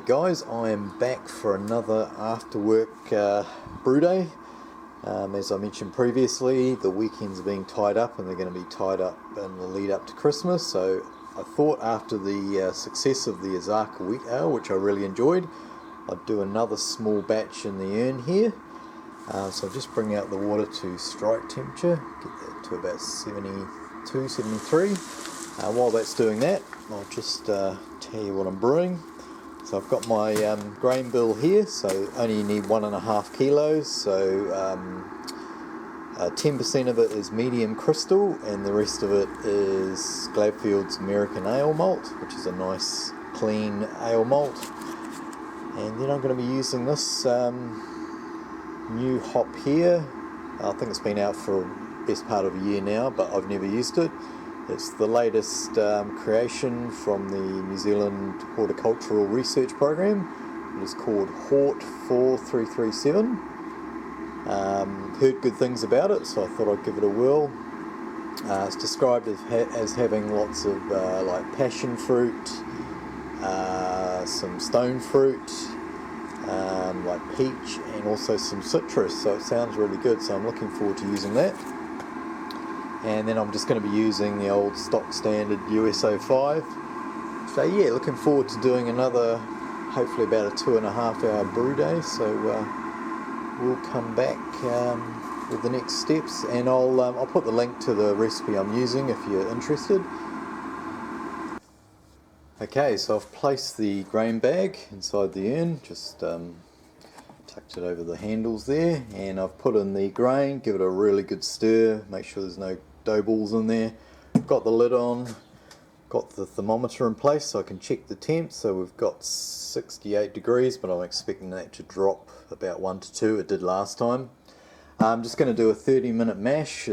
guys, I am back for another after work brew day. As I mentioned previously, the weekends are being tied up and they're going to be tied up in the lead up to Christmas, so I thought after the success of the Azaka wheat ale, which I really enjoyed, I'd do another small batch in the urn here. So I'll just bring out the water to strike temperature, get that to about 72, 73. While that's doing that, I'll just tell you what I'm brewing. So I've got my grain bill here, so only need 1.5 kilos, so 10% of it is medium crystal and the rest of it is Gladfield's American Ale Malt, which is a nice clean ale malt. And then I'm going to be using this new hop here. I think it's been out for the best part of a year now, but I've never used it. It's the latest creation from the New Zealand Horticultural Research Program. It is called Hort4337. Heard good things about it, so I thought I'd give it a whirl. It's described as having lots of like passion fruit, some stone fruit, like peach, and also some citrus, so it sounds really good, so I'm looking forward to using that. And then I'm just going to be using the old stock standard US05. So yeah, looking forward to doing another, hopefully about a 2.5 hour brew day, so we'll come back with the next steps, and I'll put the link to the recipe I'm using if you're interested. Okay, so I've placed the grain bag inside the urn, just tucked it over the handles there, and I've put in the grain, give it a really good stir, make sure there's no dough balls in there. Got the lid on, got the thermometer in place so I can check the temp. So we've got 68 degrees, but I'm expecting that to drop about 1 to 2. It did last time. I'm just going to do a 30-minute mash.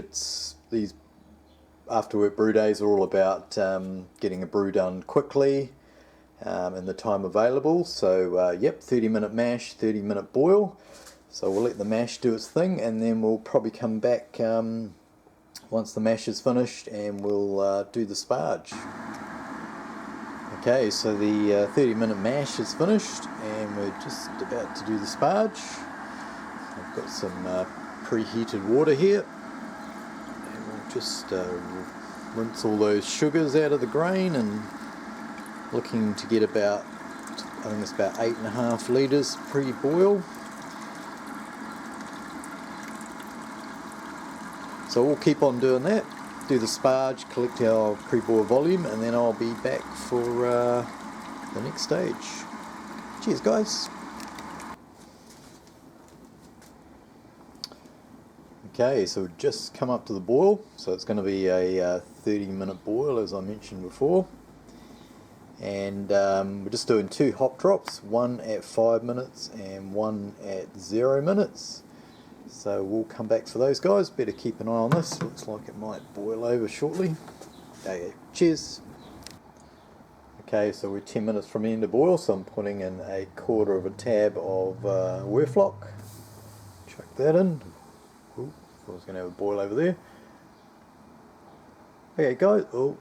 These after work brew days are all about getting a brew done quickly in the time available. So yep, 30-minute mash, 30-minute boil. So we'll let the mash do its thing, and then we'll probably come back once the mash is finished, and we'll do the sparge. Okay, so the 30-minute mash is finished, and we're just about to do the sparge. I've got some preheated water here, and we'll just rinse all those sugars out of the grain, and looking to get about, I think it's about 8.5 litres pre-boil. So we'll keep on doing that, do the sparge, collect our pre-boil volume, and then I'll be back for the next stage. Cheers guys! Okay, so we've just come up to the boil, so it's going to be a 30-minute boil as I mentioned before. And we're just doing 2 hop drops, one at 5 minutes and one at 0 minutes. So we'll come back for those guys. Better keep an eye on this. Looks like it might boil over shortly. Okay, cheers. Okay, so we're 10 minutes from the end of boil, so I'm putting in 1/4 of a tab of Werflock. Chuck that in. Ooh, I was going to have a boil over there. Okay guys, oh.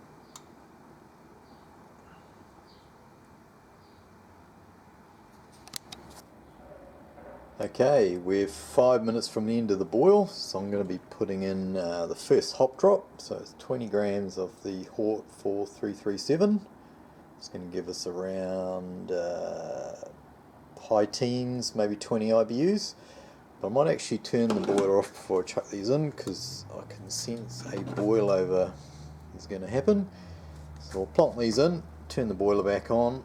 Okay, we're 5 minutes from the end of the boil, so I'm going to be putting in the first hop drop. So it's 20 grams of the Hort4337. It's going to give us around high teens, maybe 20 IBUs. But I might actually turn the boiler off before I chuck these in, because I can sense a boil over is going to happen. So I'll plonk these in, turn the boiler back on.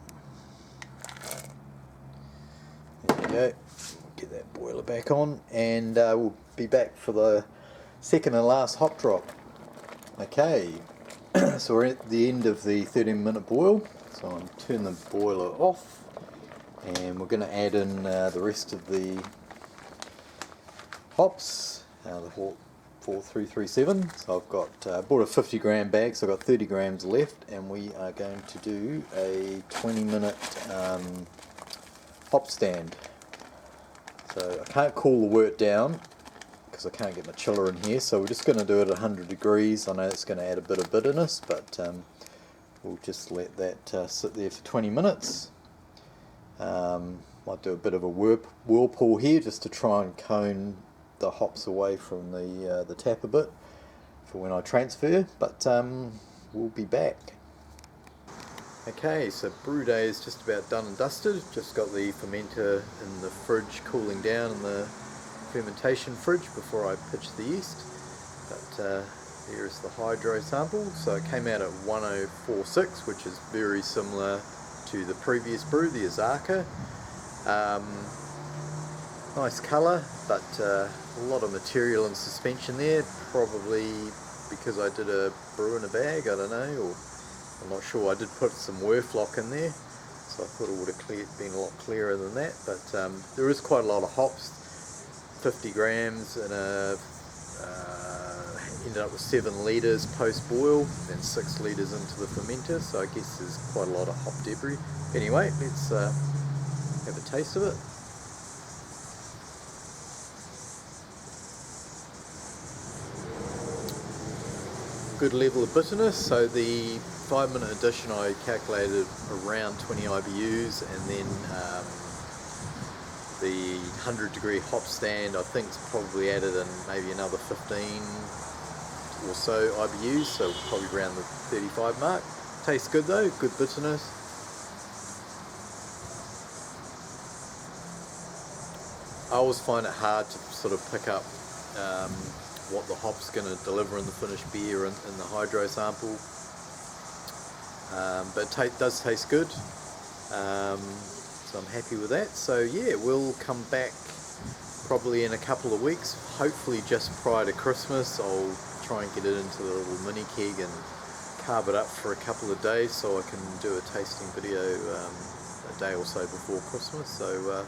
There we go. Get that boiler back on, and we'll be back for the second and last hop drop. Okay, so we're at the end of the 13-minute boil, so I'm turn the boiler off, and we're going to add in the rest of the hops, the Hort4337. So I've got bought a 50 gram bag, so I've got 30 grams left, and we are going to do a 20-minute hop stand. So I can't cool the wort down because I can't get my chiller in here, so we're just going to do it at 100 degrees. I know it's going to add a bit of bitterness, but we'll just let that sit there for 20 minutes. Might do a bit of a whirlpool here just to try and cone the hops away from the tap a bit for when I transfer, but we'll be back. Okay, so brew day is just about done and dusted. Just got the fermenter in the fridge cooling down in the fermentation fridge before I pitch the yeast. But here's the hydro sample. So it came out at 1046, which is very similar to the previous brew, the Azaka. Nice colour, but a lot of material and suspension there, probably because I did a brew in a bag, I don't know, or I'm not sure. I did put some Werflock in there, so I thought it would have been a lot clearer than that, but there is quite a lot of hops, 50 grams, and ended up with 7 litres post-boil, and 6 litres into the fermenter, so I guess there's quite a lot of hop debris. Anyway, let's have a taste of it. Good level of bitterness. So the 5-minute addition I calculated around 20 IBUs, and then the 100-degree hop stand I think is probably added in maybe another 15 or so IBUs, so probably around the 35 mark. Tastes good though, good bitterness. I always find it hard to sort of pick up what the hop's going to deliver in the finished beer in the hydro sample, but it does taste good, so I'm happy with that. So yeah, we'll come back probably in a couple of weeks, hopefully just prior to Christmas. I'll try and get it into the little mini keg and carve it up for a couple of days so I can do a tasting video a day or so before Christmas. So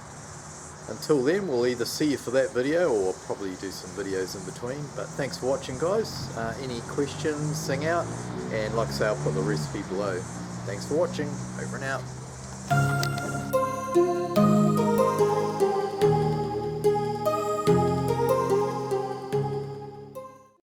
until then, we'll either see you for that video or probably do some videos in between. But thanks for watching, guys. Any questions, sing out. And like I say, I'll put the recipe below. Thanks for watching. Over and out.